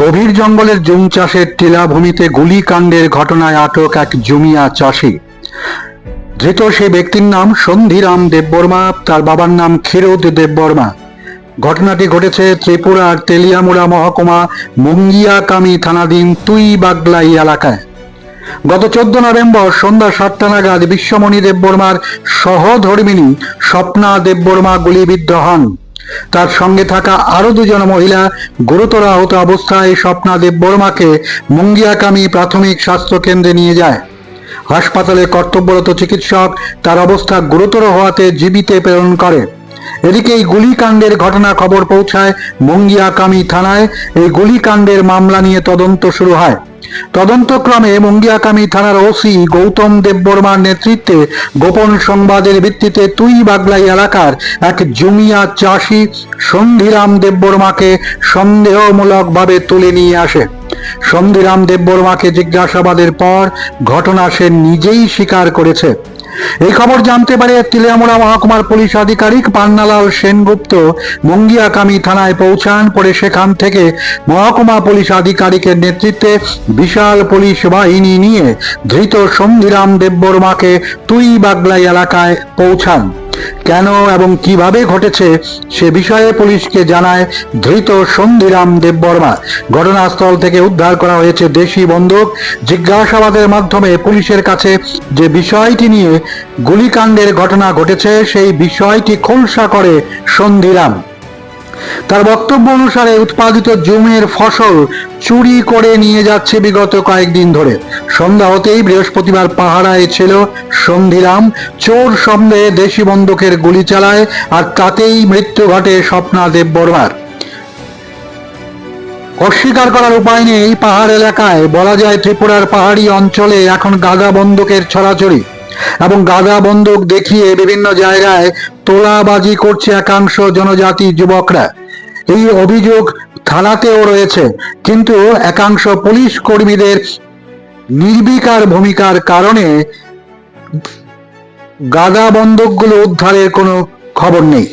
গভীর জঙ্গলের জুম চাষের টিলাভূমিতে গুলিকাণ্ডের ঘটনায় আটক এক জুমিয়া চাষি। ধৃত সে ব্যক্তির নাম সন্ধিরাম দেববর্মা, তার বাবার নাম ক্ষীরোদ দেববর্মা। ঘটনাটি ঘটেছে ত্রিপুরার তেলিয়ামুড়া মহকুমা মুঙ্গিয়াকামি থানাধীন তুই বাগলাই এলাকায়। গত 14 নভেম্বর সন্ধ্যা 7টা নাগাদ বিশ্বমণি দেববর্মার সহধর্মিণী স্বপ্না দেববর্মা গুলিবিদ্ধ হন। তার সঙ্গে থাকা আরো দুজন মহিলা গুরুতর আহত অবস্থায় স্বপ্না দেববর্মাকে মুঙ্গিয়াকামি প্রাথমিক স্বাস্থ্য কেন্দ্রে নিয়ে যায়। হাসপাতালে কর্তব্যরত চিকিৎসক তার অবস্থা গুরুতর হওয়াতে জীবিতে প্রেরণ করে। এদিকে এই গুলিকাণ্ডের ঘটনা খবর পৌঁছায় মুঙ্গিয়াকামি থানায়। এই গুলিকাণ্ডের মামলা নিয়ে তদন্ত শুরু হয়। তদন্তক্রমে মুঙ্গিয়াকামি থানার ওসি গৌতম দেববর্মার নেতৃত্বে গোপন সংবাদের ভিত্তিতে তুই বাগলাই এলাকার এক জুমিয়া চাষি সন্ধিরাম দেববর্মাকে সন্দেহমূলকভাবে তুলে নিয়ে আসে। সন্ধিরাম দেববর্মাকে জিজ্ঞাসাবাদের পর ঘটনা সে নিজেই স্বীকার করেছে। এই খবর জানতে পারে তেলিয়ামুড়া মহকুমার পুলিশ আধিকারিক পান্নালাল সেনগুপ্ত মুঙ্গিয়াকামি থানায় পৌঁছান। পরে সেখান থেকে মহকুমা পুলিশ আধিকারিকের নেতৃত্বে বিশাল পুলিশ বাহিনী নিয়ে ধৃত সন্ধিরাম দেববর্মাকে তুই বাগলাই এলাকায় পৌঁছান। কেন এবং কিভাবে ঘটেছে সে বিষয়ে পুলিশকে জানায় ধৃত সন্ধিরাম দেববর্মা। ঘটনাস্থল থেকে উদ্ধার করা হয়েছে দেশি বন্দুক। জিজ্ঞাসাবাদের মাধ্যমে পুলিশের কাছে যে বিষয়টি নিয়ে গুলিকাণ্ডের ঘটনা ঘটেছে সেই বিষয়টি খোলসা করে সন্ধিরাম। তার বক্তব্য অনুসারে উৎপাদিত জুমের ফসল চুরি করে নিয়ে যাচ্ছে বিগত কয়েকদিন ধরে। সন্ধ্যা হতেই বৃহস্পতিবার পাহারায় ছিল সন্ধিরাম। চোর সন্দেহে দেশি বন্দুকের গুলি চালায় আর তাতেই মৃত্যু ঘটে স্বপ্না দেববর্মার। অস্বীকার করার উপায় নেই। পাহাড় এলাকায় বলা যায় ত্রিপুরার পাহাড়ি অঞ্চলে এখন গাদা বন্দুকের ছড়াছড়ি এবং গাদা বন্দুক দেখিয়ে বিভিন্ন জায়গায় তোলাবাজি করছে একাংশ জনজাতি যুবকরা। এই অভিযোগ থানাতেও রয়েছে, কিন্তু একাংশ পুলিশ কর্মীদের নির্বিকার ভূমিকার কারণে গাদা বন্দুকগুলো উদ্ধারের কোনো খবর নেই।